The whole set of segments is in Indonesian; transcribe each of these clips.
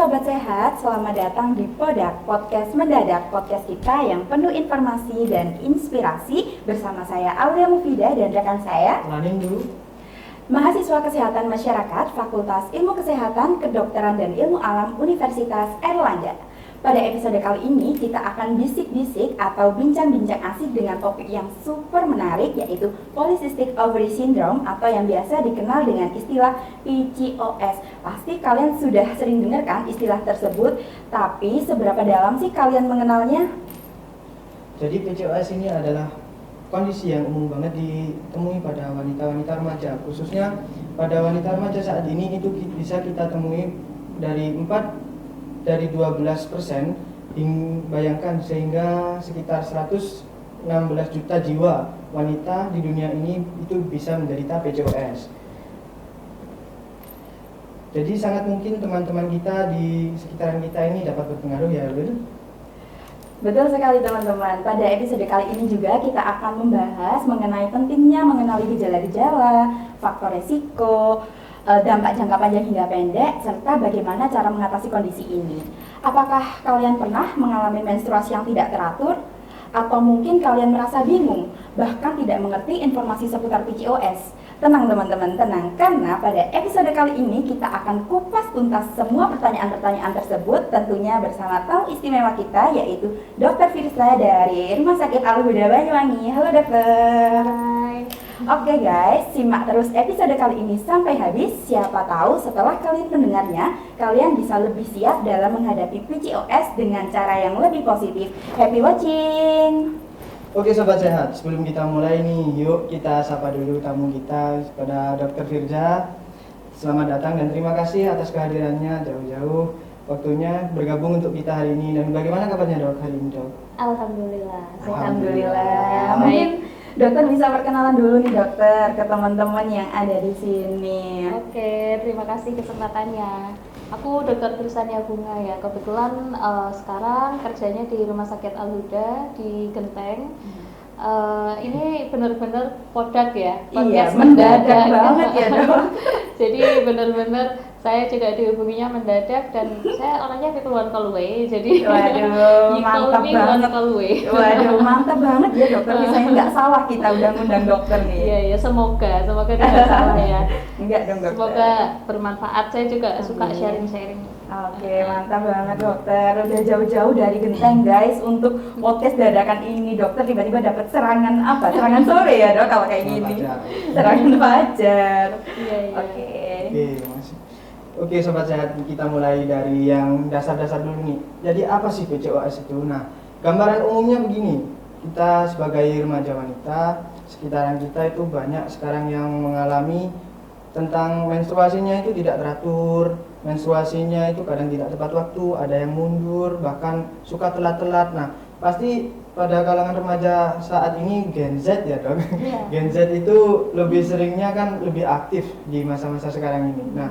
Sobat Sehat, selamat datang di Podak, podcast mendadak, podcast kita yang penuh informasi dan inspirasi. Bersama saya Aulia Mufida dan rekan saya Lanin dulu. Mahasiswa Kesehatan Masyarakat, Fakultas Ilmu Kesehatan, Kedokteran dan Ilmu Alam Universitas Airlangga. Pada episode kali ini kita akan bisik-bisik atau bincang-bincang asik dengan topik yang super menarik, yaitu Polycystic Ovary Syndrome atau yang biasa dikenal dengan istilah PCOS. Pasti kalian sudah sering dengar kan istilah tersebut, tapi seberapa dalam sih kalian mengenalnya? Jadi PCOS ini adalah kondisi yang umum banget ditemui pada wanita-wanita remaja, khususnya pada wanita remaja saat ini itu bisa kita temui dari 12%, bayangkan, sehingga sekitar 116 juta jiwa wanita di dunia ini itu bisa menderita PCOS. Jadi sangat mungkin teman-teman kita di sekitaran kita ini dapat berpengaruh, ya, Lul? Betul sekali teman-teman. Pada episode kali ini juga kita akan membahas mengenai pentingnya mengenali gejala-gejala, faktor resiko, dampak jangka panjang hingga pendek, serta bagaimana cara mengatasi kondisi ini. Apakah kalian pernah mengalami menstruasi yang tidak teratur? Atau mungkin kalian merasa bingung, bahkan tidak mengerti informasi seputar PCOS? Tenang teman-teman, tenang, karena pada episode kali ini kita akan kupas tuntas semua pertanyaan-pertanyaan tersebut, tentunya bersama tamu istimewa kita, yaitu Dr. Firsa dari Rumah Sakit Al-Huda Banyuwangi. Halo dokter. Hai. Oke guys, simak terus episode kali ini sampai habis. Siapa tahu setelah kalian mendengarnya, kalian bisa lebih siap dalam menghadapi PCOS dengan cara yang lebih positif. Happy watching! Oke Sobat Sehat, sebelum kita mulai nih, yuk kita sapa dulu tamu kita pada Dr. Firza. Selamat datang dan terima kasih atas kehadirannya jauh-jauh waktunya bergabung untuk kita hari ini. Dan bagaimana kabarnya dok hari ini dok? Alhamdulillah. Alhamdulillah. Mungkin dokter bisa perkenalan dulu nih dokter ke teman-teman yang ada di sini. Oke, terima kasih kesempatannya. Aku Dr. Trisania Bunga ya. Kebetulan sekarang kerjanya di Rumah Sakit Al-Huda di Genteng. Ini benar-benar podak ya. Iya, mendadak banget ya dok. Jadi benar-benar saya juga dihubunginya mendadak dan saya orangnya keluar keluwe. Jadi waduh, mantap banget. Waduh, mantap banget ya dokter. Misalnya nggak salah kita udah ngundang dokter nih. Iya ya, semoga tidak salah ya. Enggak dong dokter. Semoga bermanfaat. Saya juga suka sharing-sharing. Oke, mantap banget dokter. Udah jauh-jauh dari Genteng guys untuk podcast dadakan ini. Dokter tiba-tiba dapat serangan apa? Serangan sore ya dok kalau kayak gini. Serangan fajar. Iya. Oke. Oke Sobat Sehat, kita mulai dari yang dasar-dasar dulu nih. Jadi apa sih PCOS itu? Nah, gambaran umumnya begini. Kita sebagai remaja wanita, sekitaran kita itu banyak sekarang yang mengalami tentang menstruasinya itu tidak teratur. Menstruasinya itu kadang tidak tepat waktu, ada yang mundur, bahkan suka telat-telat. Nah, pasti pada kalangan remaja saat ini Gen Z ya dok. Yeah. Gen Z itu lebih seringnya kan lebih aktif di masa-masa sekarang ini. Nah,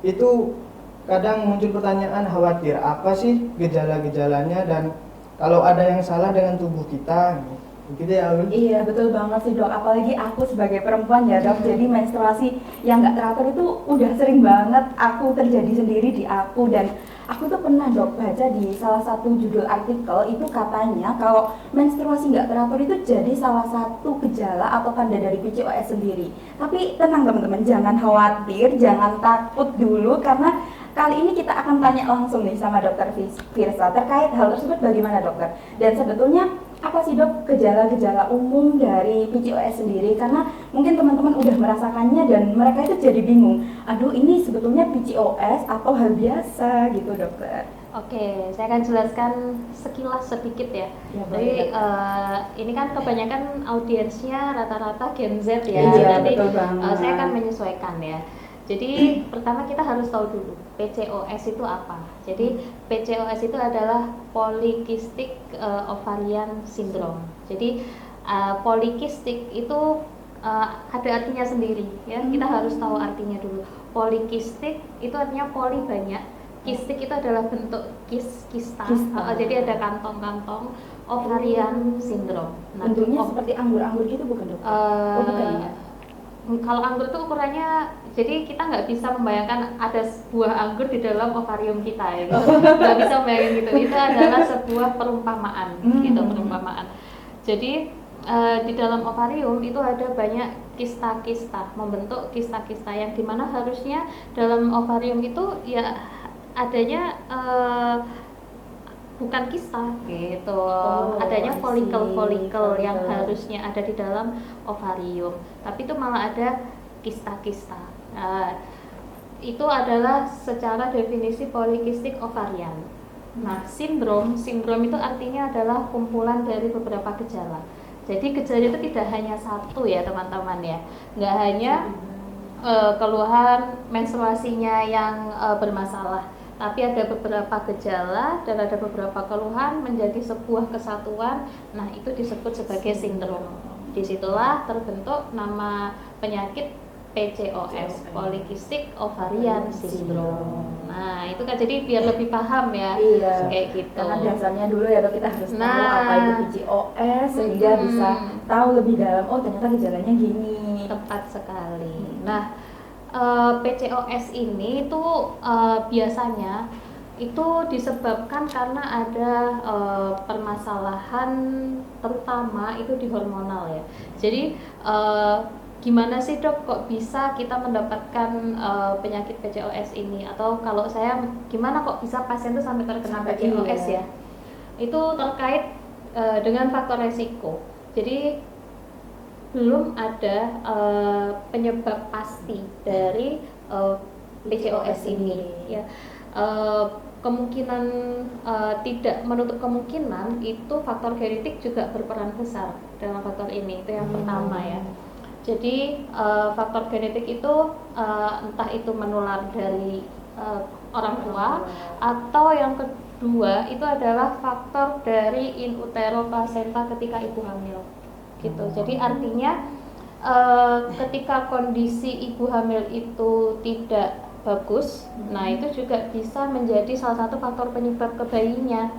itu kadang muncul pertanyaan khawatir, apa sih gejala-gejalanya dan kalau ada yang salah dengan tubuh kita, gitu ya Ul? Iya betul banget sih dok, apalagi aku sebagai perempuan ya dok, jadi menstruasi yang nggak teratur itu udah sering banget aku terjadi sendiri di aku. Dan aku tuh pernah dok baca di salah satu judul artikel itu katanya kalau menstruasi nggak teratur itu jadi salah satu gejala atau tanda dari PCOS sendiri. Tapi tenang teman-teman, jangan khawatir, jangan takut dulu, karena kali ini kita akan tanya langsung nih sama dokter Firsa terkait hal tersebut bagaimana dokter. Dan sebetulnya apa sih dok gejala-gejala umum dari PCOS sendiri? Karena mungkin teman-teman udah merasakannya dan mereka itu jadi bingung. Aduh, ini sebetulnya PCOS atau hal biasa gitu dokter? Oke, saya akan jelaskan sekilas sedikit ya. Jadi ini kan kebanyakan audiensnya rata-rata Gen Z ya. Iya, Jadi betul banget. saya akan menyesuaikan ya. Jadi pertama kita harus tahu dulu PCOS itu apa. Jadi PCOS itu adalah Polycystic Ovarian Syndrome. Jadi polycystic itu ada artinya sendiri ya. Kita harus tahu artinya dulu. Polycystic itu artinya poly banyak. Kystic itu adalah bentuk kista. Jadi ada kantong-kantong. Ovarian Syndrome. Bentuknya seperti anggur-anggur gitu bukan dok? Bukan ya? Kalau anggur itu ukurannya, jadi kita nggak bisa membayangkan ada sebuah anggur di dalam ovarium kita ya, gitu. Nggak bisa membayangkan gitu. Itu adalah sebuah perumpamaan, gitu perumpamaan. Jadi di dalam ovarium itu ada banyak kista-kista, membentuk kista-kista yang dimana harusnya dalam ovarium itu ya adanya bukan kista gitu, adanya folikel-folikel yang harusnya ada di dalam ovarium, tapi itu malah ada kista-kista. Itu adalah secara definisi polikistik ovarian. Nah, sindrom itu artinya adalah kumpulan dari beberapa gejala. Jadi gejala itu tidak hanya satu ya teman-teman ya, nggak hanya keluhan menstruasinya yang bermasalah, tapi ada beberapa gejala dan ada beberapa keluhan menjadi sebuah kesatuan. Nah, itu disebut sebagai sindrom. Disitulah terbentuk nama penyakit PCOS, Polycystic Ovarian Syndrome. Nah, itu kan jadi biar lebih paham ya, kayak gitu. Karena dasarnya dulu ya dok, kita harus tahu apa itu PCOS sehingga bisa tahu lebih dalam. Oh, ternyata gejalanya gini. Tepat sekali. Nah, PCOS ini itu biasanya itu disebabkan karena ada permasalahan terutama itu di hormonal ya. Jadi gimana sih dok kok bisa kita mendapatkan penyakit PCOS ini, atau kalau saya gimana kok bisa pasien itu sampai terkena PCOS ya? Itu terkait dengan faktor resiko. Jadi belum ada penyebab pasti dari PCOS ini ya. Kemungkinan tidak menutup kemungkinan itu faktor genetik juga berperan besar dalam faktor ini, itu yang pertama ya. Jadi faktor genetik itu entah itu menular dari orang tua, atau yang kedua itu adalah faktor dari in utero placenta ketika ibu hamil gitu. Jadi artinya ketika kondisi ibu hamil itu tidak bagus, nah itu juga bisa menjadi salah satu faktor penyebab ke bayinya.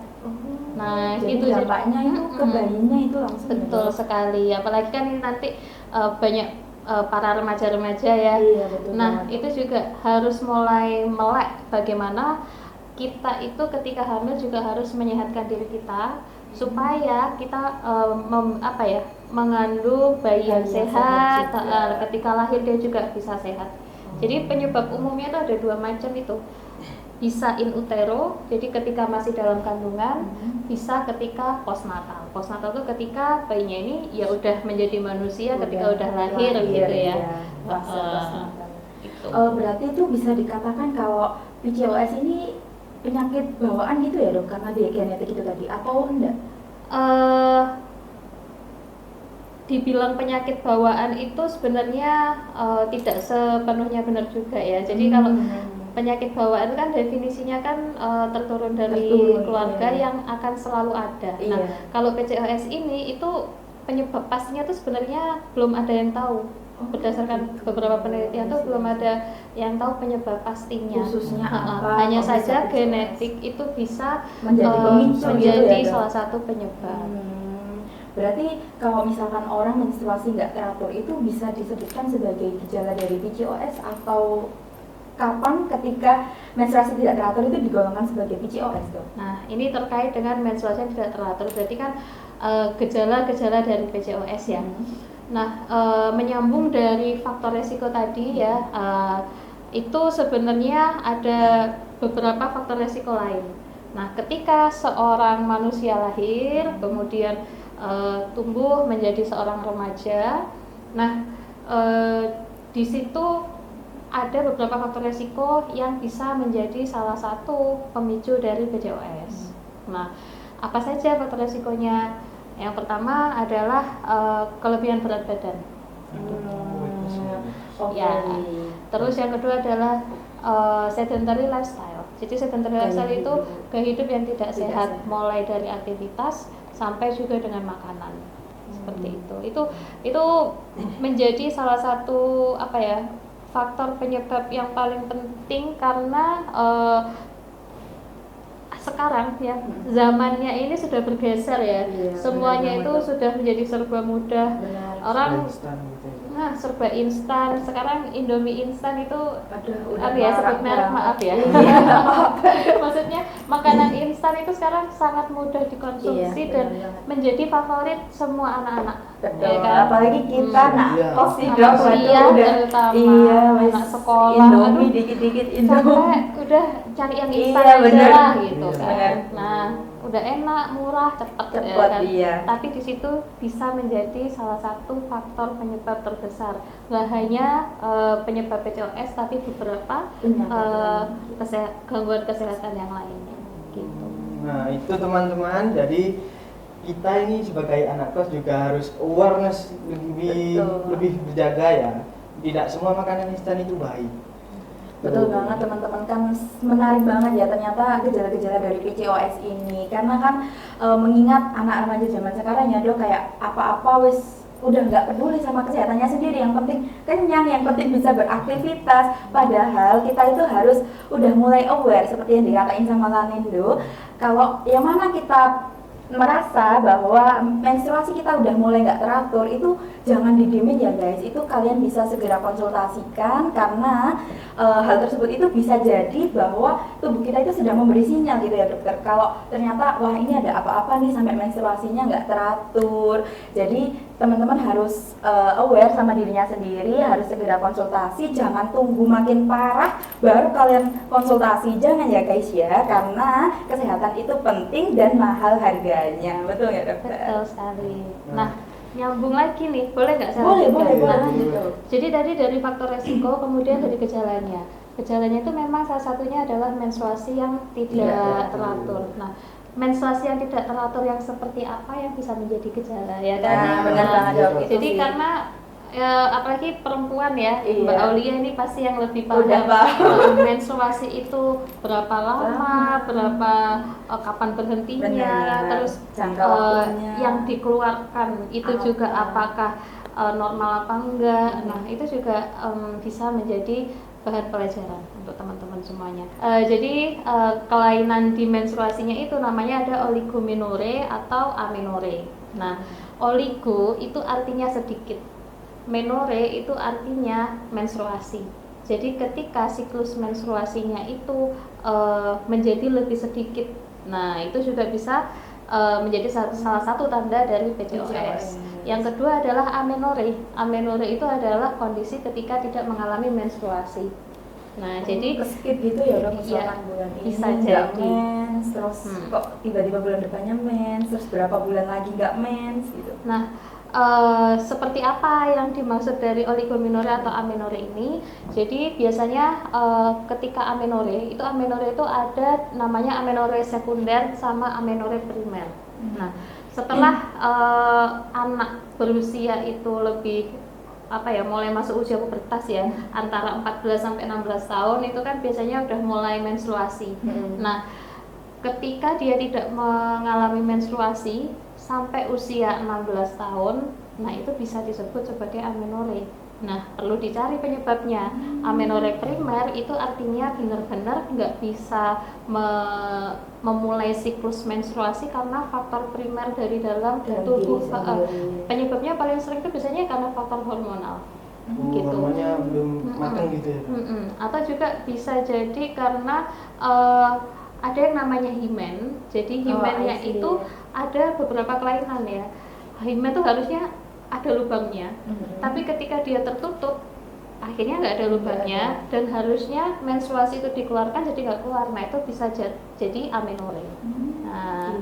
Nah, jadi gitu dampaknya itu ke bayinya itu langsung. Betul sekali. Apalagi kan ini nanti banyak para remaja-remaja ya. Iya, betul. Nah, itu juga harus mulai melek bagaimana kita itu ketika hamil juga harus menyehatkan diri kita supaya kita mengandung bayi yang sehat, ketika lahir dia juga bisa sehat. Jadi penyebab umumnya itu ada dua macam itu. Bisa in utero, jadi ketika masih dalam kandungan, bisa ketika postnatal. Postnatal itu ketika bayinya ini ya udah menjadi manusia ketika udah lahir gitu ya. Gitu. Berarti itu bisa dikatakan kalau PCOS ini penyakit bawaan gitu ya dok, karena dia genetik itu tadi, atau enggak? Dibilang penyakit bawaan itu sebenarnya tidak sepenuhnya benar juga ya. Jadi kalau penyakit bawaan kan definisinya kan terturun dari keluarga yang akan selalu ada. Nah, kalau PCOS ini itu penyebab pastinya tuh sebenarnya belum ada yang tahu. Berdasarkan beberapa penelitian tuh belum ada yang tahu penyebab pastinya. Khususnya apa? Hanya saja genetik itu bisa menjadi pemicu menjadi gitu ya, salah satu penyebab. Berarti kalau misalkan orang menstruasi nggak teratur itu bisa disebutkan sebagai gejala dari PCOS, atau kapan ketika menstruasi tidak teratur itu digolongkan sebagai PCOS dok? Nah, ini terkait dengan menstruasi yang tidak teratur, berarti kan gejala-gejala dari PCOS ya. Nah, menyambung dari faktor resiko tadi ya, itu sebenarnya ada beberapa faktor resiko lain. Nah, ketika seorang manusia lahir, kemudian tumbuh menjadi seorang remaja, nah di situ ada beberapa faktor resiko yang bisa menjadi salah satu pemicu dari PCOS. Nah, apa saja faktor resikonya? Yang pertama adalah kelebihan berat badan. Ya. Terus yang kedua adalah sedentary lifestyle. Jadi sedentary lifestyle itu gaya hidup yang tidak sehat, mulai dari aktivitas sampai juga dengan makanan. Seperti itu. Itu menjadi salah satu faktor penyebab yang paling penting, karena sekarang ya zamannya ini sudah bergeser ya. Iya, Semuanya benar itu banget. sudah menjadi serba mudah. Benar. Orang Instan gitu ya. nah serba instan. Sekarang Indomie instan itu Aduh, apa ya, sebut merek banget. maaf ya. Iya, maaf. Maksudnya makanan instan itu sekarang sangat mudah dikonsumsi Iya, dan benar banget. menjadi favorit semua anak-anak. Betul. Ya kan? Apalagi kita anak Iya. kos sih Anak dok, kuliah udah terutama, iya, anak sekolah, Indomie aduh, dikit-dikit sampai Indomie. udah cari yang instan Iya, aja bener. lah gitu Iya. kan. Bener. Nah, udah enak, murah, cepat ya Cepat, kan. iya. Tapi di situ bisa menjadi salah satu faktor penyebab terbesar. Nggak hanya penyebab PCOS, tapi beberapa gangguan kesehatan yang lainnya. Gitu. Nah itu teman-teman, jadi kita ini sebagai anak kos juga harus awareness lebih Betul. lebih berjaga ya. Tidak semua makanan instan itu baik. Betul banget teman-teman, kan menarik banget ya ternyata gejala-gejala dari PCOS ini, karena kan mengingat anak remaja zaman sekarang ya dok, kayak apa-apa wis udah nggak peduli sama kesehatannya sendiri, yang penting kenyang, yang penting bisa beraktivitas. Padahal kita itu harus udah mulai aware seperti yang dikatain sama Lanindo, kalau yang mana kita merasa bahwa menstruasi kita udah mulai nggak teratur, itu jangan didiemin ya guys, itu kalian bisa segera konsultasikan, karena hal tersebut itu bisa jadi bahwa tubuh kita itu sedang memberi sinyal gitu ya dokter, kalau ternyata wah ini ada apa-apa nih sampai menstruasinya nggak teratur. Jadi teman-teman harus aware sama dirinya sendiri, harus segera konsultasi, jangan tunggu makin parah baru kalian konsultasi, jangan ya guys ya, karena kesehatan itu penting dan mahal harganya, betul nggak dokter? Betul sekali. Nah, nyambung lagi nih, boleh nggak saya Boleh, lanjutkan? boleh, Nah, lanjut dok. jadi tadi dari faktor resiko, kemudian dari gejalanya. Gejalanya itu memang salah satunya adalah menstruasi yang tidak teratur. Nah, menstruasi yang tidak teratur yang seperti apa yang bisa menjadi gejala ya kan? Nah, benar banget dok. Itu Jadi sih. karena apalagi perempuan ya, Iya. Mbak Aulia ini pasti yang lebih paham. Udah paham. Menstruasi itu berapa lama, berapa kapan berhentinya, Benar. terus Jangka waktunya. yang dikeluarkan itu Apa? juga apakah normal apa enggak. Nah, itu juga bisa menjadi bahan pelajaran untuk teman-teman semuanya. Jadi kelainan di menstruasinya itu namanya ada oligomenore atau amenore. Nah, oligo itu artinya sedikit, menore itu artinya menstruasi. Jadi ketika siklus menstruasinya itu menjadi lebih sedikit, nah itu juga bisa menjadi salah satu tanda dari PCOS. Yang kedua adalah amenore. Amenore itu adalah kondisi ketika tidak mengalami menstruasi. Nah, jadi skip gitu ya dok, Iya, misalkan bulan ini bisa nggak jadi. mens, terus kok tiba-tiba bulan depannya mens, terus berapa bulan lagi nggak mens gitu. Nah, seperti apa yang dimaksud dari oligomenore atau amenore ini? Jadi biasanya ketika amenore itu ada namanya amenore sekunder sama amenore primer. Nah, setelah anak berusia itu lebih mulai masuk usia pubertas ya, antara 14 sampai 16 tahun itu kan biasanya udah mulai menstruasi. Nah, ketika dia tidak mengalami menstruasi sampai usia 16 tahun, nah itu bisa disebut sebagai amenore. Nah, perlu dicari penyebabnya. Amenore primer itu artinya benar-benar nggak bisa memulai siklus menstruasi karena faktor primer dari dalam tubuh. Penyebabnya paling sering itu biasanya karena faktor hormonal. Gitu. Hormonnya belum matang gitu ya. Atau juga bisa jadi karena ada yang namanya himen. Jadi himennya itu ada beberapa kelainan ya. Himen itu harusnya ada lubangnya, tapi ketika dia tertutup akhirnya nggak ada lubangnya dan harusnya menstruasi itu dikeluarkan jadi nggak keluar. Nah, itu bisa jadi amenore. Nah,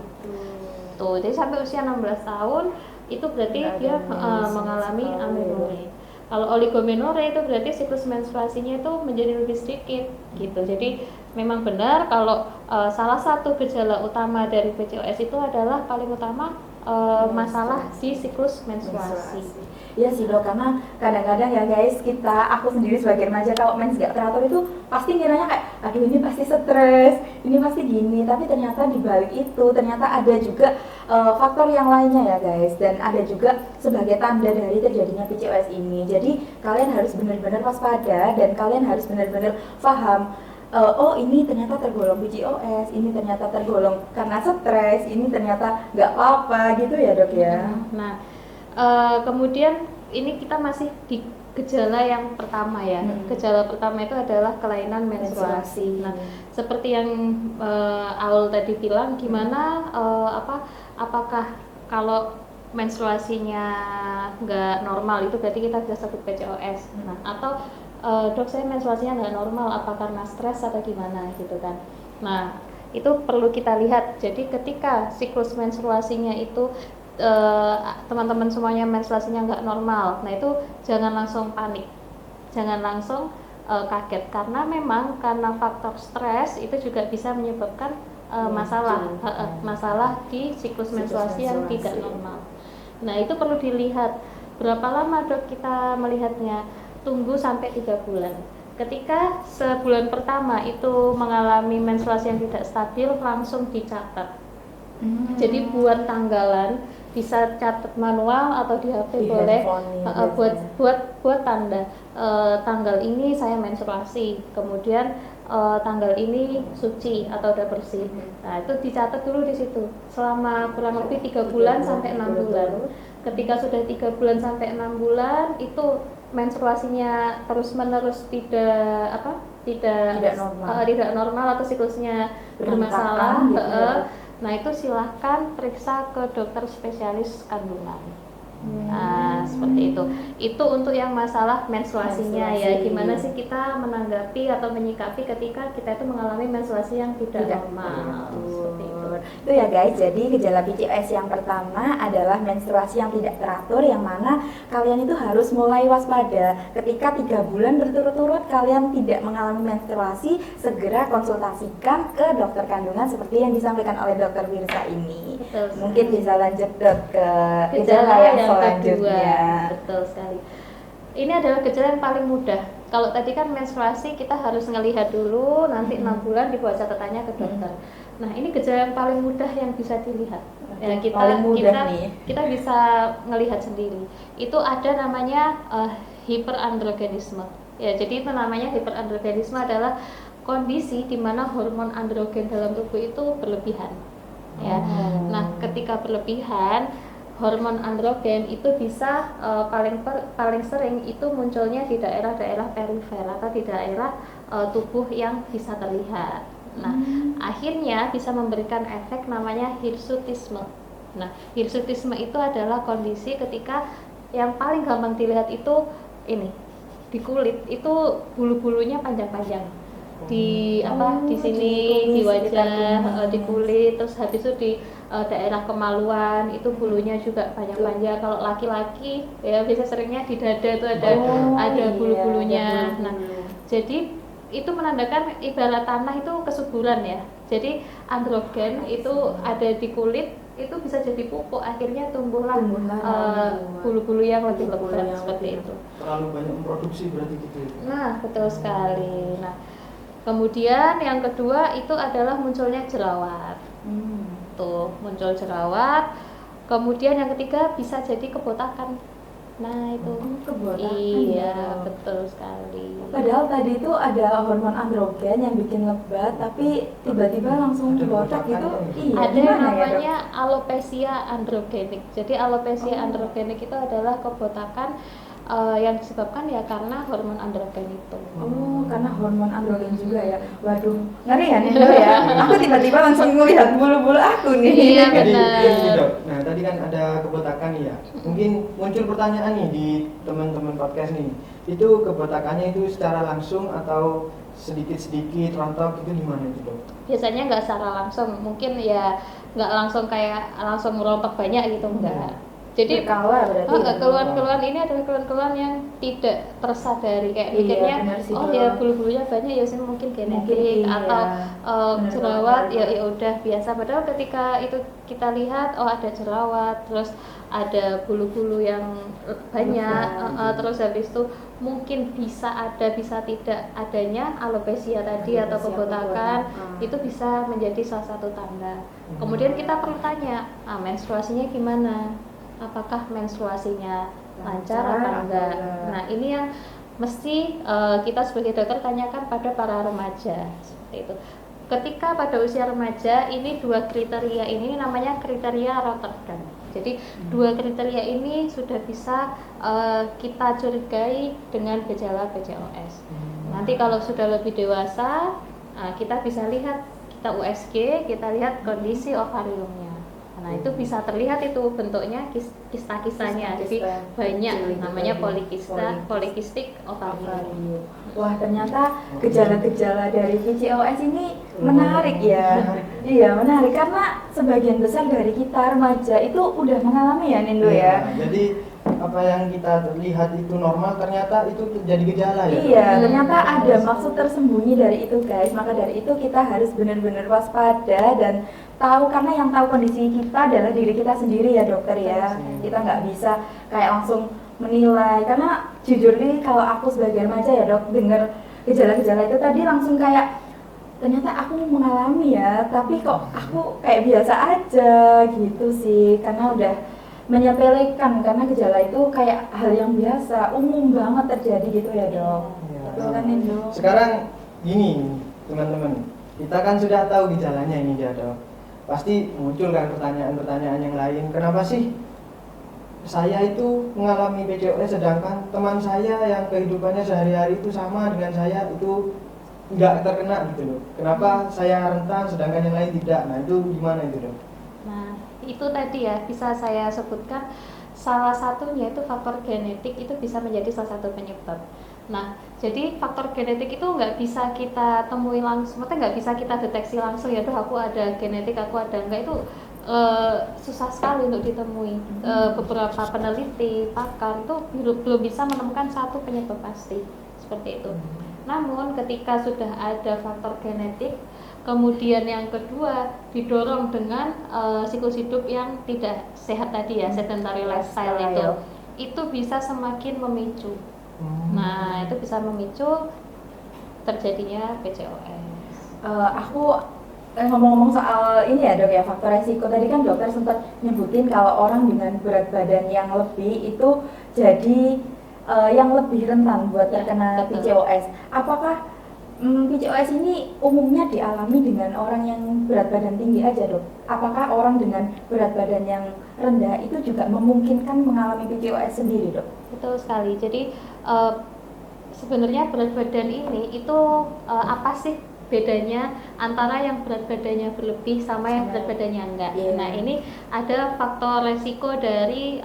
tuh jadi sampai usia 16 tahun itu berarti dia mengalami amenore. Kalau oligomenore itu berarti siklus menstruasinya itu menjadi lebih sedikit gitu. Jadi memang benar kalau salah satu gejala utama dari PCOS itu adalah paling utama masalah di siklus menstruasi. Iya sih dok, karena kadang-kadang ya guys, aku sendiri sebagai remaja kalau mens gak teratur itu pasti ngiranya kayak aduh ini pasti stres, ini pasti gini, tapi ternyata di balik itu ternyata ada juga faktor yang lainnya ya guys, dan ada juga sebagai tanda dari terjadinya PCOS ini. Jadi kalian harus benar-benar waspada dan kalian harus benar-benar paham oh ini ternyata tergolong PCOS, ini ternyata tergolong karena stres, ini ternyata nggak apa-apa gitu ya dok ya. Nah, kemudian ini kita masih di gejala yang pertama ya. Gejala pertama itu adalah kelainan menstruasi. Nah, seperti yang Aul tadi bilang, gimana apakah kalau menstruasinya nggak normal itu berarti kita bisa sebut PCOS. Nah, atau dok saya menstruasinya nggak normal, apa karena stres atau gimana gitu kan. Nah, itu perlu kita lihat. Jadi ketika siklus menstruasinya itu teman-teman semuanya menstruasinya nggak normal, nah itu jangan langsung panik, jangan langsung kaget, karena memang karena faktor stres itu juga bisa menyebabkan masalah di siklus menstruasi yang tidak normal. Nah itu perlu dilihat berapa lama dok kita melihatnya. Tunggu sampai 3 bulan. Ketika sebulan pertama itu mengalami menstruasi yang tidak stabil, langsung dicatat. Jadi buat tanggalan, bisa catat manual atau di HP boleh, buat tanda tanggal ini saya menstruasi, kemudian tanggal ini suci atau udah bersih. Nah itu dicatat dulu di situ selama kurang lebih 3 bulan sampai 6 bulan. Ketika sudah 3 bulan sampai 6 bulan itu menstruasinya terus menerus tidak normal atau siklusnya bermasalah, gitu ya. Nah itu silahkan periksa ke dokter spesialis kandungan. Nah seperti itu. Itu untuk yang masalah menstruasinya ya. Gimana sih kita menanggapi atau menyikapi ketika kita itu mengalami menstruasi yang tidak normal. Seperti itu. Itu ya guys, jadi gejala PCOS yang pertama adalah menstruasi yang tidak teratur, yang mana kalian itu harus mulai waspada. Ketika 3 bulan berturut-turut kalian tidak mengalami menstruasi, segera konsultasikan ke dokter kandungan seperti yang disampaikan oleh dokter Wirsa ini. Betul. Mungkin bisa lanjut dok ke Gejala yang selanjutnya. kedua. Betul sekali. Ini adalah gejala yang paling mudah. Kalau tadi kan menstruasi kita harus ngelihat dulu, nanti 6 bulan dibawa catatannya ke dokter. Nah ini gejala yang paling mudah yang bisa dilihat. Ya, kita bisa ngelihat sendiri. Itu ada namanya hiperandrogenisme. Ya, jadi itu namanya hiperandrogenisme adalah kondisi di mana hormon androgen dalam tubuh itu berlebihan. Ya. Nah ketika berlebihan, hormon androgen itu bisa paling sering itu munculnya di daerah-daerah perifer atau di daerah tubuh yang bisa terlihat. Nah, akhirnya bisa memberikan efek namanya hirsutisme. Nah, hirsutisme itu adalah kondisi ketika yang paling gampang dilihat itu ini di kulit itu bulu-bulunya panjang-panjang. Di sini di wajah, di kulit, terus habis itu di daerah kemaluan itu bulunya juga panjang-panjang. Kalau laki-laki ya biasa seringnya di dada itu ada bulu-bulunya. Nah, jadi itu menandakan ibarat tanah itu kesuburan ya. Jadi androgen itu ada di kulit itu bisa jadi pupuk, akhirnya tumbuhlah bulu-bulu yang lebih lebat seperti itu. Terlalu banyak memproduksi berarti gitu. Nah betul sekali. Nah kemudian yang kedua itu adalah munculnya jerawat. Tuh muncul jerawat. Kemudian yang ketiga bisa jadi kebotakan. Nah itu iya betul sekali. Padahal tadi itu ada hormon androgen yang bikin lebat, tapi tiba-tiba langsung botak gitu. Ada yang namanya alopecia androgenik. Jadi alopecia androgenik itu adalah kebotakan yang disebabkan ya karena hormon androgen itu. Oh, karena hormon androgen juga ya. Waduh, ngeri ya nih dok ya. Aku tiba-tiba langsung ngelihat bulu-bulu aku nih. Iya Jadi benar. dok, nah tadi kan ada kebotakan nih ya. Mungkin muncul pertanyaan nih di teman-teman podcast nih. Itu kebotakannya itu secara langsung atau sedikit-sedikit rontok itu gimana itu dok? Biasanya nggak secara langsung, mungkin ya nggak langsung kayak langsung merontok banyak gitu enggak. Jadi keluhan-keluhan ini adalah keluhan-keluhan yang tidak tersadari, kayak pikirnya ya bulu-bulunya banyak ya sih mungkin genetik atau jerawat ya udah biasa. Padahal ketika itu kita lihat ada jerawat, terus ada bulu-bulu yang banyak, terus habis itu mungkin bisa ada bisa tidak adanya alopecia tadi atau kebotakan, itu bisa menjadi salah satu tanda. Kemudian kita perlu tanya, menstruasinya gimana? Apakah menstruasinya lancar atau enggak? Nah ini yang mesti kita sebagai dokter tanyakan pada para remaja seperti itu. Ketika pada usia remaja ini dua kriteria ini namanya kriteria Rotterdam. Jadi dua kriteria ini sudah bisa kita curigai dengan gejala PCOS. Nanti kalau sudah lebih dewasa kita bisa lihat, kita USG, kita lihat kondisi ovariumnya. Nah itu bisa terlihat itu bentuknya kista-kistanya, jadi banyak namanya polikistik ovarium. Wah ternyata gejala-gejala dari PCOS ini menarik ya. Iya menarik karena sebagian besar dari kita remaja itu udah mengalami ya Nindo ya. Jadi apa yang kita lihat itu normal ternyata itu jadi gejala ya. Iya ternyata ada maksud tersembunyi dari itu guys. Maka dari itu kita harus benar-benar waspada dan tahu, karena yang tahu kondisi kita adalah diri kita sendiri ya dokter ya. Kita nggak bisa kayak langsung menilai, karena jujur nih kalau aku sebagai remaja ya dok, dengar gejala-gejala itu tadi langsung kayak ternyata aku mengalami ya, tapi kok aku kayak biasa aja gitu sih, karena udah menyepelekan, karena gejala itu kayak hal yang biasa, umum banget terjadi gitu ya dok. Betul kan Indo? Sekarang gini teman-teman, kita kan sudah tahu gejalanya ini ya dok. Pasti muncul kan pertanyaan-pertanyaan yang lain, kenapa sih saya itu mengalami PCOS sedangkan teman saya yang kehidupannya sehari-hari itu sama dengan saya itu nggak terkena gitu loh. Kenapa saya rentan sedangkan yang lain tidak? Nah itu gimana itu dok? Nah itu tadi ya bisa saya sebutkan, salah satunya itu faktor genetik itu bisa menjadi salah satu penyebab. Nah jadi faktor genetik itu nggak bisa kita temui langsung, maksudnya nggak bisa kita deteksi langsung ya tuh aku ada genetik, aku ada enggak, itu susah sekali untuk ditemui. Beberapa peneliti, pakar itu belum bisa menemukan satu penyebab pasti seperti itu. Namun ketika sudah ada faktor genetik, kemudian yang kedua didorong dengan siklus hidup yang tidak sehat tadi ya, sedentary lifestyle itu bisa semakin memicu. Nah itu bisa memicu terjadinya PCOS. Aku ngomong-ngomong soal ini ya dok ya, faktor resiko tadi kan dokter sempat nyebutin kalau orang dengan berat badan yang lebih itu jadi yang lebih rentan buat terkena PCOS. Apakah PCOS ini umumnya dialami dengan orang yang berat badan tinggi aja dok? Apakah orang dengan berat badan yang rendah itu juga memungkinkan mengalami PCOS sendiri dok? Betul sekali. Jadi sebenarnya berat badan ini itu apa sih bedanya antara yang berat badannya berlebih sama yang berat badannya enggak? Nah ini ada faktor resiko dari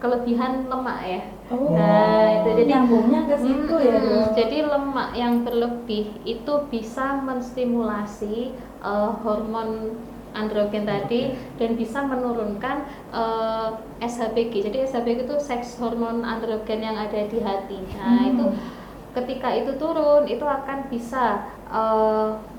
kelebihan lemak ya. Nah itu jadi nyambungnya ke situ ya dok. Jadi lemak yang berlebih itu bisa menstimulasi hormon androgen tadi dan bisa menurunkan SHBG. Jadi SHBG itu seks hormon androgen yang ada di hati. Nah itu ketika itu turun itu akan bisa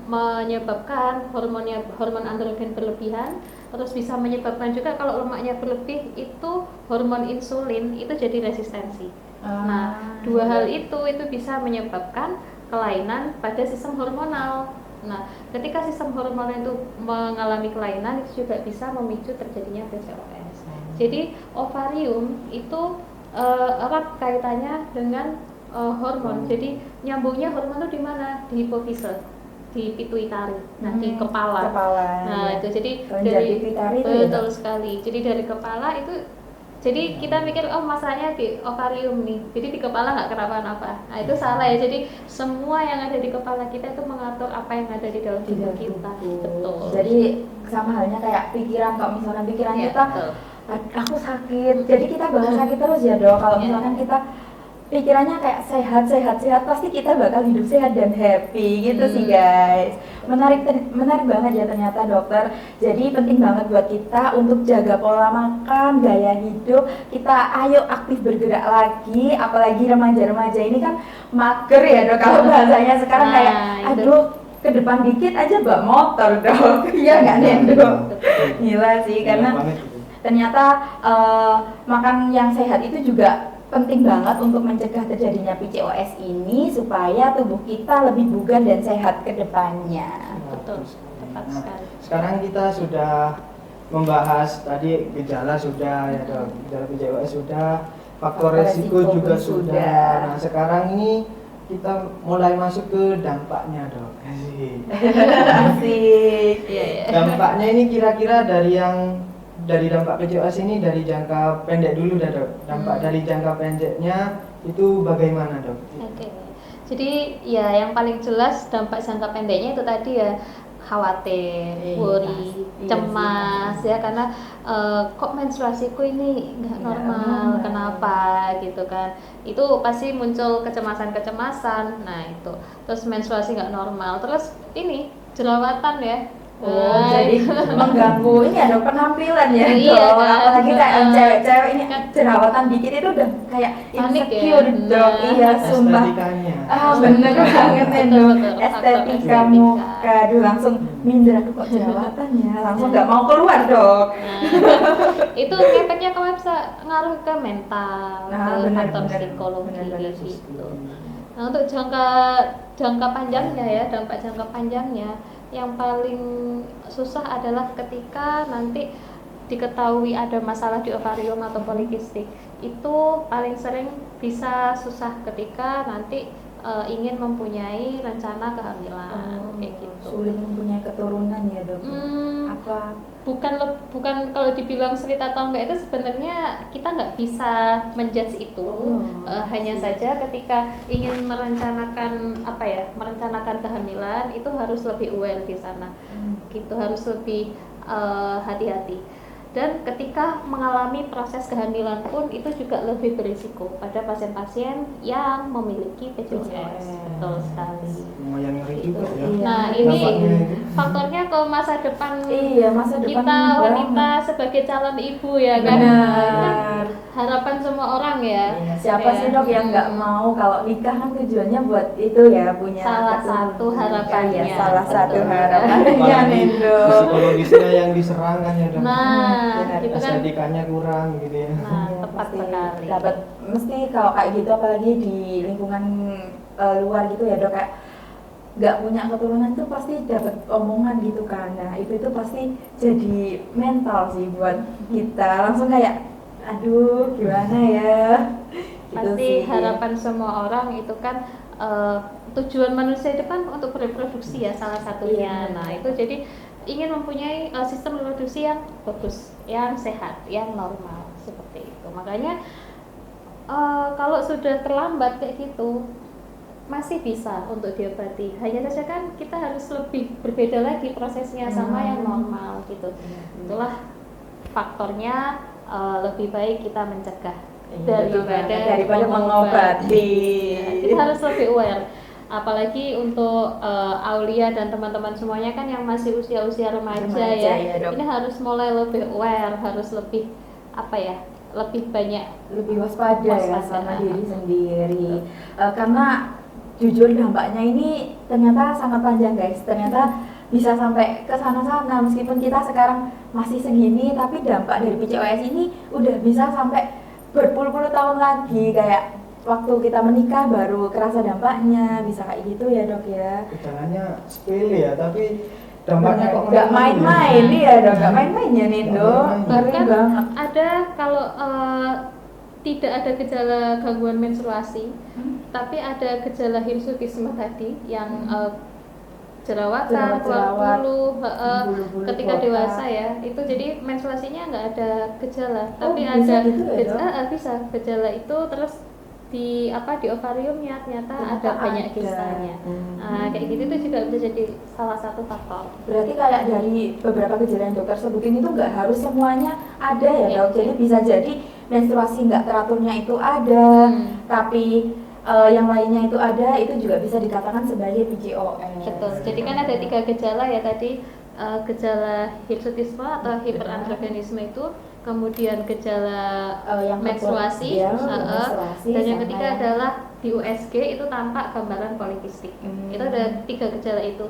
menyebabkan hormon androgen berlebihan, terus bisa menyebabkan juga kalau lemaknya berlebih itu hormon insulin itu jadi resistensi. Nah dua hal itu bisa menyebabkan kelainan pada sistem hormonal. Nah ketika sistem hormonal itu mengalami kelainan itu juga bisa memicu terjadinya PCOS. Jadi ovarium itu erat kaitannya dengan hormon. Jadi nyambungnya hormon itu di mana? Di hipofise, di pituitari, di kepala. Nah itu jadi dari betul sekali. Jadi dari kepala itu, jadi kita mikir oh masalahnya di ovarium nih, jadi di kepala nggak kenapa-napa. Nah itu salah ya. Jadi semua yang ada di kepala kita itu mengatur apa yang ada di dalam tubuh kita. Betul. Jadi sama halnya kayak pikiran, kalau misalkan pikiran kita aku sakit, jadi kita bakal sakit terus ya dok. Kalau misalkan kita pikirannya kayak sehat, pasti kita bakal hidup sehat dan happy gitu sih guys. Menarik banget ya ternyata dokter. Jadi penting banget buat kita untuk jaga pola makan, gaya hidup. Kita ayo aktif bergerak lagi, apalagi remaja-remaja ini kan mager ya dok kalau bahasanya sekarang kayak aduh ke depan dikit aja bawa motor dok. Iya nggak nih dok? Gila sih karena ternyata makan yang sehat itu juga penting banget untuk mencegah terjadinya PCOS ini supaya tubuh kita lebih bugar dan sehat ke depannya. Betul, tepat sekali. Sekarang kita sudah membahas tadi gejala sudah ya dok, gejala PCOS sudah. faktor resiko juga pun sudah. Nah, sekarang ini kita mulai masuk ke dampaknya, Dok. Asik. Iya, iya. Dampaknya ini kira-kira dari dampak PCOS ini dari jangka pendek dulu dah, Dok. Dampak dari jangka pendeknya itu bagaimana, Dok? Oke. Jadi ya yang paling jelas dampak jangka pendeknya itu tadi ya khawatir, Iya, worry, iya cemas sih, ya karena kok menstruasiku ini nggak normal, kenapa gitu kan? Itu pasti muncul kecemasan-kecemasan. Nah itu, terus menstruasi nggak normal, terus ini jerawatan ya. Oh, Nah, jadi itu. mengganggu ini ada penampilan ya, Iya, Dok. kan? Apalagi kayak cewek-cewek ini Kan. jerawatan dikit itu udah kayak Panik ya? insecure, Dok. Nah. Iya, sumpah. Estetikanya. Bener banget ya, Betul, Dok. betul. Estetika Faktor muka, aduh langsung minder aku kok jerawatan ya, langsung nggak mau keluar, Dok. Nah, itu efeknya kalau bisa ngaruh ke mental, Nah, ke benar, faktor benar. psikologi Benar, gitu. Nah, untuk jangka panjangnya ya, dampak jangka panjangnya yang paling susah adalah ketika nanti diketahui ada masalah di ovarium atau polikistik. Itu paling sering bisa susah ketika nanti ingin mempunyai rencana kehamilan kayak gitu. Sulit mempunyai keturunan ya, Dok. Apa? Bukan kalau dibilang sulit atau enggak itu sebenarnya kita nggak bisa menjudge itu. Hanya saja ketika ingin merencanakan kehamilan itu harus lebih aware di sana. Gitu, harus lebih hati-hati. Dan ketika mengalami proses kehamilan pun itu juga lebih berisiko pada pasien-pasien yang memiliki PCOS. Betul sekali. Lumayan ngeri Gitu. juga ya. Nah, Dampaknya ini itu. faktornya ke masa depan Iya, masa depan kita banget. wanita sebagai calon ibu ya kan. Benar. Harapan semua orang ya. Iya, siapa Ya. sih, Dok, yang nggak mau kalau nikah kan tujuannya buat itu ya, punya Salah keturunan. satu harapannya. Iya, salah satu Betul. harapannya Apalagi nih, Dok. psikologisnya yang diserang kan ya, Dok. Nah, benar. gitu kan. Estetikanya kurang gitu ya. Nah, Iya, tepat pasti sekali. dapat, mesti kalau kayak gitu apalagi di lingkungan luar gitu ya, Dok, kayak nggak punya keturunan tuh pasti dapat omongan gitu kan. Nah itu pasti jadi mental sih buat kita, langsung kayak aduh gimana ya. Itu Pasti sih. harapan semua orang itu kan tujuan manusia itu kan untuk bereproduksi ya salah satunya. Iya. Nah, itu jadi ingin mempunyai sistem reproduksi yang bagus, yang sehat, yang normal seperti itu. Makanya kalau sudah terlambat kayak gitu masih bisa untuk diobati. Hanya saja kan kita harus lebih berbeda lagi prosesnya sama yang normal gitu. Itulah faktornya lebih baik kita mencegah daripada mengobati. Ya, kita harus lebih aware. Apalagi untuk Aulia dan teman-teman semuanya kan yang masih usia-usia remaja ya. Dok. Ini harus mulai lebih aware, harus lebih lebih banyak Lebih waspada ya Waspada. sama diri sendiri. Karena jujur dampaknya ini ternyata sangat panjang, guys. Ternyata bisa sampai ke sana-sana, meskipun kita sekarang masih segini, tapi dampak dari PCOS ini udah bisa sampai berpuluh-puluh tahun lagi. Kayak waktu kita menikah baru kerasa dampaknya, bisa kayak gitu ya, Dok ya. Gejalanya sepele ya, tapi dampaknya kok Nggak main-main ya, Dok. Nggak main-main ya, Nindo. Nggak Ngeri Bahkan banget. ada kalau tidak ada gejala gangguan menstruasi, tapi ada gejala hirsutisme tadi yang jerawatan, keluar Jerawat, bulu, bulu-bulu ketika botak. dewasa ya, itu jadi menstruasinya nggak ada gejala, tapi bisa ada gitu ya, Dok? bisa gejala itu terus di ovariumnya ternyata ada banyak kistanya. Nah, kayak gitu itu juga bisa jadi salah satu faktor. Berarti kayak dari beberapa gejala yang dokter sebutin itu nggak harus semuanya ada ya, Iya. Dok. Jadi bisa jadi menstruasi nggak teraturnya itu ada, tapi yang lainnya itu ada, itu juga bisa dikatakan sebagai PCOS. Betul. Jadi kan ada 3 gejala ya tadi, gejala hirsutisme atau hiperandrogenisme itu, kemudian gejala Yang menstruasi, kedua, iya, menstruasi, dan yang sama ketiga yang- adalah di USG itu tampak gambaran polikistik. Itu ada 3 gejala itu.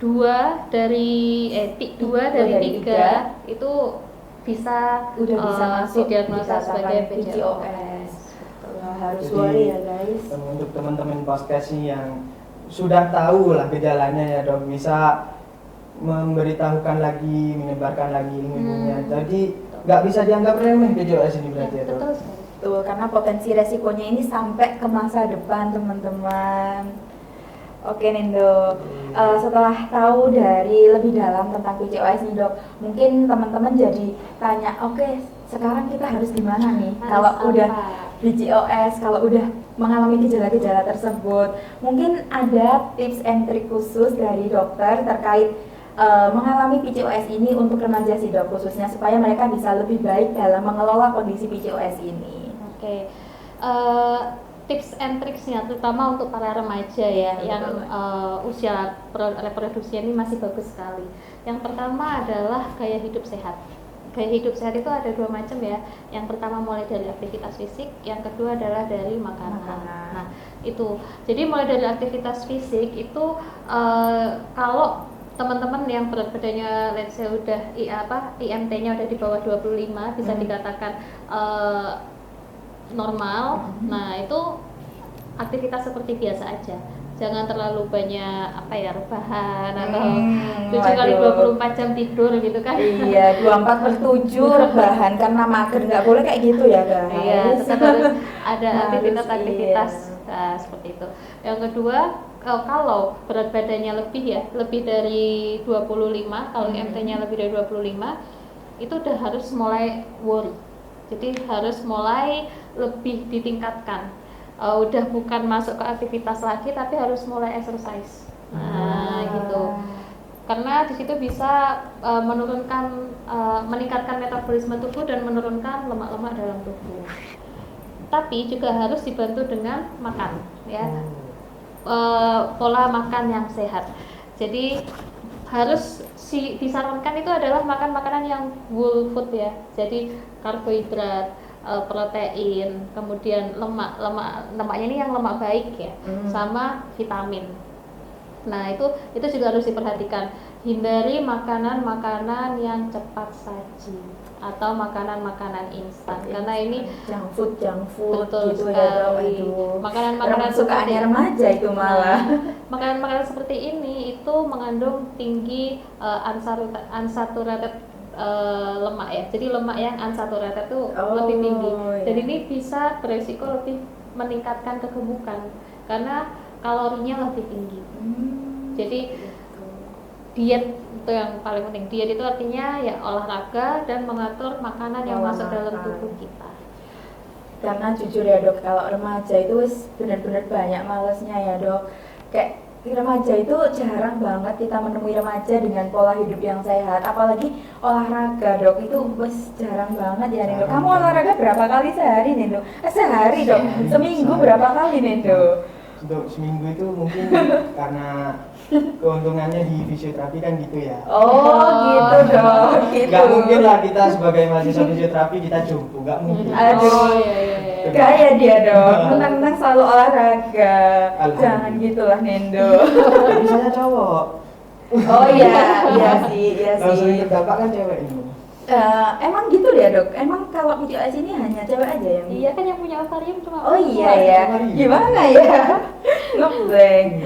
Dua dari dari 3 itu bisa udah bisa masuk didiagnosa dikatakan sebagai PCOS. PCOS. Harus Jadi, worry ya, guys. untuk teman-teman podcast ini yang sudah tahu lah gejalanya ya, Dok, bisa memberitahukan lagi, menyebarkan lagi ilmunya. Jadi nggak bisa dianggap remeh PCOS ini berarti ya, Dok. Betul sekali. betul, karena potensi resikonya ini sampai ke masa depan teman-teman. Oke Nindo, setelah tahu dari lebih dalam tentang PCOS nih dok, mungkin teman-teman jadi tanya, oke sekarang kita harus gimana nih kalau udah PCOS, kalau udah mengalami gejala-gejala tersebut. Mungkin ada tips and trik khusus dari dokter terkait mengalami PCOS ini untuk remaja sih dok, khususnya supaya mereka bisa lebih baik dalam mengelola kondisi PCOS ini. Oke. Tips and tricksnya terutama untuk para remaja ya yang usia reproduksinya ini masih bagus sekali. Yang pertama adalah gaya hidup sehat. Gaya hidup sehat itu ada dua macam ya. Yang pertama mulai dari aktivitas fisik, yang kedua adalah dari makanan. Nah itu. Jadi mulai dari aktivitas fisik itu kalau teman-teman yang berat badannya let's say udah IMT-nya udah di bawah 25 bisa dikatakan normal. Nah itu aktivitas seperti biasa aja, jangan terlalu banyak rebahan atau 7 kali 24 jam tidur gitu kan. Iya, 24/7 rebahan karena mager, nggak boleh kayak gitu ya guys. Iya, tetap harus ada aktivitas-aktivitas seperti itu. Yang kedua, kalau berat badannya lebih dari 25, kalau IMT-nya lebih dari 25 itu udah harus mulai worry. Jadi harus mulai lebih ditingkatkan. Udah bukan masuk ke aktivitas lagi, tapi harus mulai exercise. Nah, gitu. Karena di situ bisa meningkatkan metabolisme tubuh dan menurunkan lemak-lemak dalam tubuh. Tapi juga harus dibantu dengan makan, ya. Pola makan yang sehat. Jadi harus disarankan itu adalah makan makanan yang whole food ya. Jadi karbohidrat, protein, kemudian lemaknya ini yang lemak baik ya, sama vitamin. Nah itu juga harus diperhatikan. Hindari makanan-makanan yang cepat saji atau makanan-makanan instan, karena ini junk food betul gitu sekali. ya. Makanan-makanan seperti remaja itu malah. Makanan-makanan seperti ini itu mengandung tinggi unsaturated lemak ya. Jadi lemak yang unsaturated itu lebih tinggi. Dan ini bisa beresiko lebih meningkatkan kegemukan karena kalorinya lebih tinggi. Jadi diet itu yang paling penting. Diet itu artinya ya olahraga dan mengatur makanan yang masuk dalam tubuh kita. Karena jujur ya dok, kalau remaja itu benar-benar banyak malesnya ya dok. Kayak remaja itu jarang banget kita menemui remaja dengan pola hidup yang sehat, apalagi olahraga dok, itu jarang banget ya nih dok. Kamu olahraga berapa kali sehari nih dok? Sehari dok, seminggu berapa kali nih dok? Untuk seminggu itu mungkin karena keuntungannya di fisioterapi kan gitu ya. Oh gitu dok, gitu. Gak mungkin lah kita sebagai mahasiswa fisioterapi kita jumpu, gak mungkin. Aduh, gaya dia dok, menang-menang selalu olahraga. Jangan gitulah Nendo. Tapi saya cowok. Oh iya sih. Langsung ikut bapak kan cewek ini. Emang gitu ya dok? Emang kalau PCOS ini hanya cewek aja yang? Iya kan yang punya ovarium cuma. Oh iya ya. Gimana ya? Ngebleng.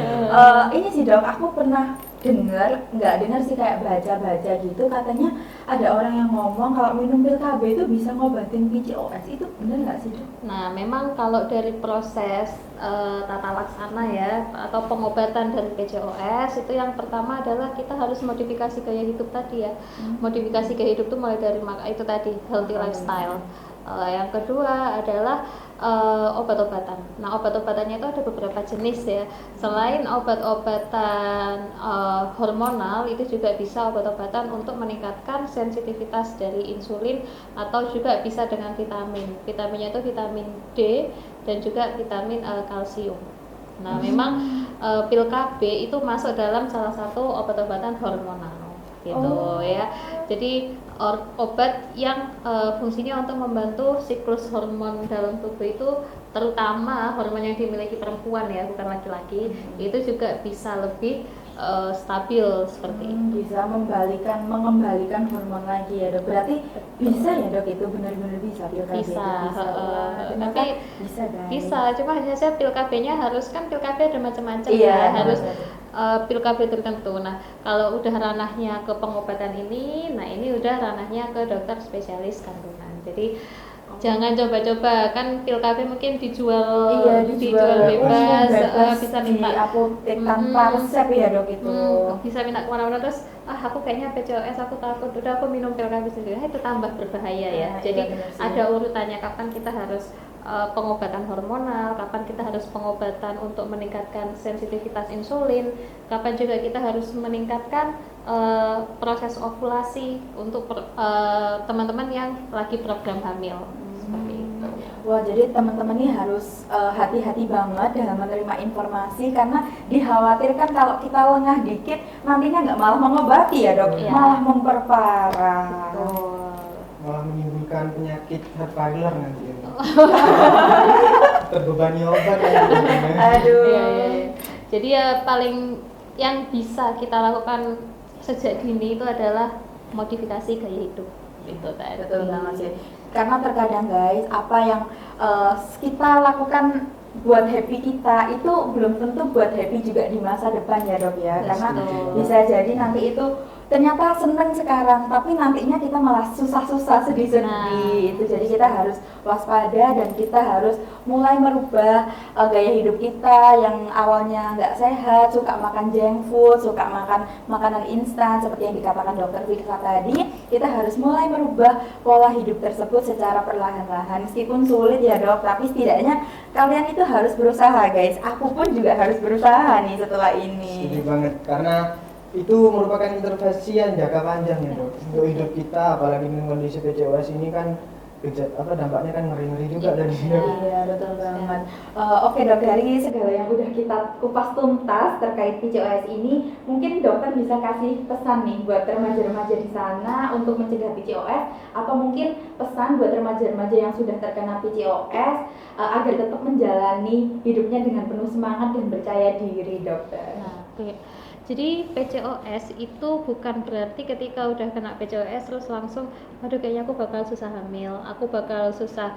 Ini sih dok, aku pernah nggak dengar sih, kayak baca gitu, katanya ada orang yang ngomong kalau minum pil KB itu bisa ngobatin PCOS. Itu benar nggak sih dok? Nah memang kalau dari proses tata laksana ya atau pengobatan dari PCOS itu yang pertama adalah kita harus modifikasi gaya hidup tadi ya. Modifikasi gaya hidup itu mulai dari itu tadi healthy lifestyle. Yang kedua adalah obat-obatan. Nah obat-obatannya itu ada beberapa jenis ya. Selain obat-obatan hormonal, itu juga bisa obat-obatan untuk meningkatkan sensitivitas dari insulin, atau juga bisa dengan vitamin. Vitaminnya itu vitamin D dan juga vitamin kalsium. Nah memang pil KB itu masuk dalam salah satu obat-obatan hormonal gitu ya. Jadi obat yang fungsinya untuk membantu siklus hormon dalam tubuh itu, terutama hormon yang dimiliki perempuan ya, bukan laki-laki, itu juga bisa lebih stabil seperti itu. Bisa mengembalikan hormon lagi ya dok. Berarti bisa ya dok, itu benar-benar bisa pil KB? Bisa, tapi bisa guys. Bisa, cuma hanya saya pil KB-nya harus, kan pil KB ada macam-macam ya, harus pil KB tertentu. Nah kalau udah ranahnya ke pengobatan ini, nah ini udah ranahnya ke dokter spesialis kandungan. Jadi Jangan coba-coba, kan pil KB mungkin dijual Iya, dijual bebas, bebas bisa di minta apotek tanpa resep ya dok itu. bisa minta kemana-mana, terus aku kayaknya PCOS, aku takut, udah aku minum pil KB sendiri. Itu tambah berbahaya ya. Nah, Jadi iya benar sih. ada urutannya, kapan kita harus pengobatan hormonal, kapan kita harus pengobatan untuk meningkatkan sensitivitas insulin, kapan juga kita harus meningkatkan proses ovulasi untuk teman-teman yang lagi program hamil. Seperti itu. Wah, jadi teman-teman ini harus hati-hati banget dalam menerima informasi karena dikhawatirkan kalau kita lengah dikit nantinya nggak malah mengobati ya dok, Iya. malah memperparah. Betul. Malah menimbulkan penyakit heart failure nanti ya. Terbebani obat nanti. Aduh. Iya. Jadi ya paling yang bisa kita lakukan sejak dini itu adalah modifikasi gaya hidup. Itu tadi. Betul banget sih. Karena terkadang guys, apa yang kita lakukan buat happy kita itu belum tentu buat happy juga di masa depan ya dok ya. Karena Betul. bisa jadi nanti itu ternyata seneng sekarang, tapi nantinya kita malah susah-susah, sedih-sedih. Itu jadi kita harus waspada dan kita harus mulai merubah gaya hidup kita yang awalnya nggak sehat, suka makan junk food, suka makan makanan instan seperti yang dikatakan dokter Fiksa tadi. Kita harus mulai merubah pola hidup tersebut secara perlahan-lahan, meskipun sulit ya dok, tapi setidaknya kalian itu harus berusaha guys. Aku pun juga harus berusaha nih setelah ini. Setuju banget, karena itu merupakan intervensi yang jangka panjang ya dok untuk hidup kita, apalagi dengan kondisi PCOS ini kan dampaknya kan ngeri-ngeri juga dari sini. Iya, betul banget. Oke dok, dari segala yang udah kita kupas tuntas terkait PCOS ini, mungkin dokter bisa kasih pesan nih buat remaja-remaja di sana untuk mencegah PCOS, atau mungkin pesan buat remaja-remaja yang sudah terkena PCOS agar tetap menjalani hidupnya dengan penuh semangat dan percaya diri dokter. Nah, oke. Jadi PCOS itu bukan berarti ketika udah kena PCOS terus langsung, aduh kayaknya aku bakal susah hamil, aku bakal susah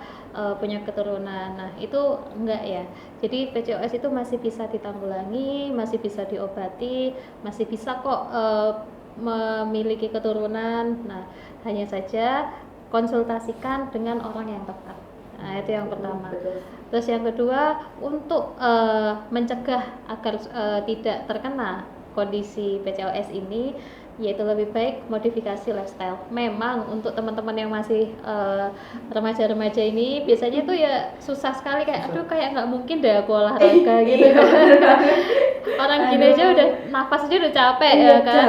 punya keturunan. Nah itu enggak ya. Jadi PCOS itu masih bisa ditanggulangi, masih bisa diobati, masih bisa kok memiliki keturunan. Nah hanya saja konsultasikan dengan orang yang tepat. Nah itu yang pertama. Terus yang kedua, untuk mencegah agar tidak terkena kondisi PCOS ini, yaitu lebih baik modifikasi lifestyle. Memang untuk teman-teman yang masih remaja-remaja ini biasanya tuh ya susah sekali, kayak aduh kayak nggak mungkin deh aku olahraga gitu. Orang gini aja udah nafas aja udah capek ya kan.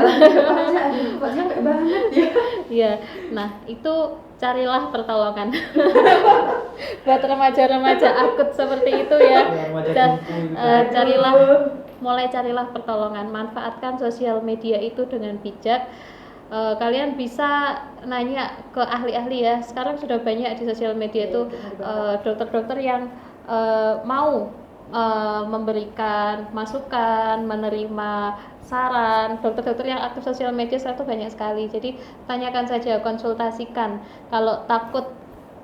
Kok capek banget ya. Iya. Nah, itu carilah pertolongan. Buat remaja-remaja akut seperti itu ya. Carilah pertolongan, manfaatkan sosial media itu dengan bijak. Kalian bisa nanya ke ahli-ahli ya. Sekarang sudah banyak di sosial media itu dokter-dokter yang mau memberikan masukan, menerima saran. Dokter-dokter yang aktif sosial media itu banyak sekali. Jadi tanyakan saja, konsultasikan. Kalau takut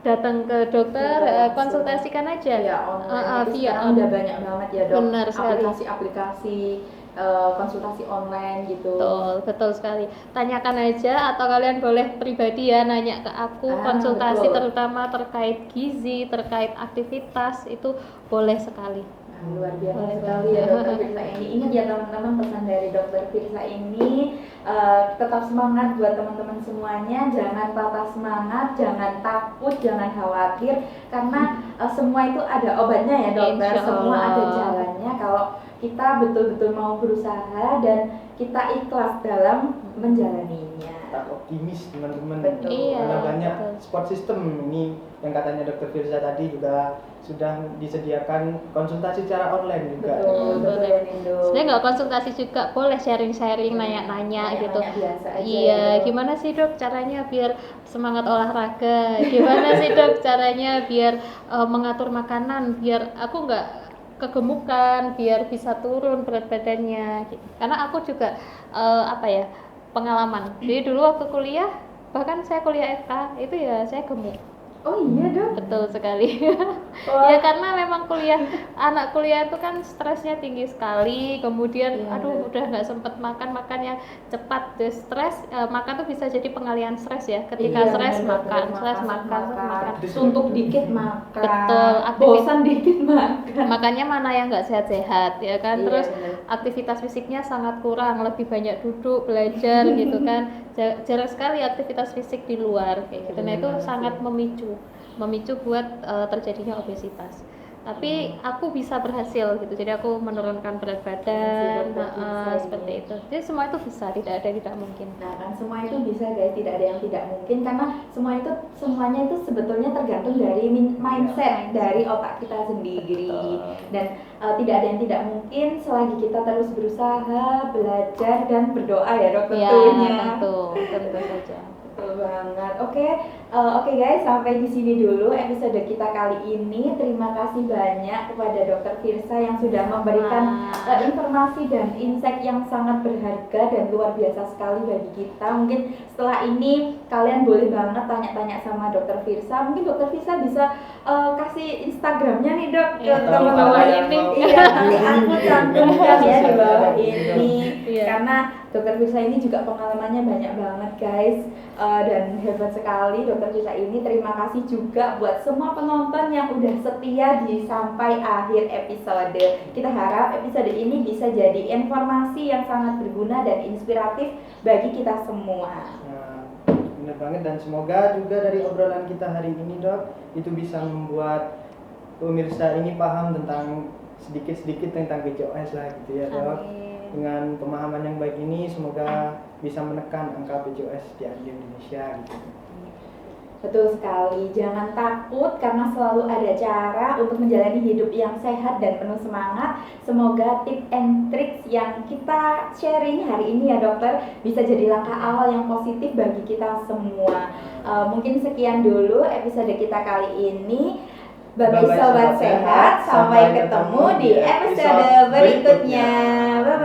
datang ke dokter, konsultasikan aja. Ya, online itu via sekarang udah banyak banget ya dok. Benar sekali. Aplikasi-aplikasi konsultasi online gitu. Betul sekali. Tanyakan aja, atau kalian boleh pribadi ya nanya ke aku, konsultasi betul. Terutama terkait gizi, terkait aktivitas, itu boleh sekali. Luar biasa sekali ya dokter Firsa ini. Ingat ya teman-teman, pesan dari dokter Firsa ini, tetap semangat buat teman-teman semuanya, jangan patah semangat, jangan takut, jangan khawatir, karena semua itu ada obatnya ya dokter, semua ada jalannya kalau kita betul-betul mau berusaha dan kita ikhlas dalam menjalaninya. Tetap optimis teman-teman. Betul. Iya, Karena banyak betul. support system ini yang katanya Dr. Firsa tadi juga sudah disediakan konsultasi secara online juga. Boleh. Sebenarnya nggak konsultasi juga, boleh sharing-sharing, nanya-nanya gitu. Biasa aja Iya, ya, dok. gimana sih dok caranya biar semangat olahraga? Gimana sih dok caranya biar mengatur makanan, biar aku nggak kegemukan, biar bisa turun berat badannya? Karena aku juga pengalaman. Jadi dulu waktu kuliah, bahkan saya kuliah FK itu ya saya gemuk. Oh iya dok. Betul sekali. Ya karena memang anak kuliah itu kan stresnya tinggi sekali, kemudian Iya, aduh benar. udah nggak sempet makan yang cepat, terus stres, makan tuh bisa jadi pengalian stres ya, ketika Iya, stres benar, makan, benar. stres makan, Suntuk dikit makan, Betul, bosan dikit makan. makanya mana yang nggak sehat-sehat ya kan. Iya, Terus benar. aktivitas fisiknya sangat kurang, lebih banyak duduk belajar gitu kan, jarang sekali aktivitas fisik di luar kayak gitu. Nah itu Benar, sangat benar. memicu buat terjadinya obesitas. Tapi aku bisa berhasil gitu, jadi aku menurunkan berat badan, seperti itu. Jadi semua itu bisa, tidak ada yang tidak mungkin. Nah kan semua itu bisa guys, tidak ada yang tidak mungkin karena semuanya itu sebetulnya tergantung dari mindset dari otak kita sendiri. Betul. Dan tidak ada yang tidak mungkin selagi kita terus berusaha, belajar dan berdoa ya dok Ya tentunya. tentu saja. Betul banget. Oke guys, sampai di sini dulu episode kita kali ini. Terima kasih banyak kepada Dokter Firsa yang sudah memberikan informasi dan insight yang sangat berharga dan luar biasa sekali bagi kita. Mungkin setelah ini kalian boleh banget tanya-tanya sama Dokter Firsa. Mungkin Dokter Firsa bisa kasih Instagramnya nih dok ke Iya, teman-teman ini. Iya, nanti aku cantumkan ya di bawah ini. Iya. Karena Dokter Firsa ini juga pengalamannya banyak banget guys. Dan hebat sekali Dokter Firsa ini. Terima kasih juga buat semua penonton yang udah setia di sampai akhir episode. Kita harap episode ini bisa jadi informasi yang sangat berguna dan inspiratif bagi kita semua. Nah, benar banget, dan semoga juga dari obrolan kita hari ini dok itu bisa membuat pemirsa ini paham tentang sedikit-sedikit tentang PCOS lah gitu ya dok. Amin. Dengan pemahaman yang baik ini semoga bisa menekan angka PCOS di Indonesia gitu. Betul sekali, jangan takut karena selalu ada cara untuk menjalani hidup yang sehat dan penuh semangat. Semoga tips and tricks yang kita sharing hari ini ya dokter bisa jadi langkah awal yang positif bagi kita semua. Mungkin sekian dulu episode kita kali ini. Bye-bye sobat sehat, sampai ketemu di episode berikutnya. Bye-bye.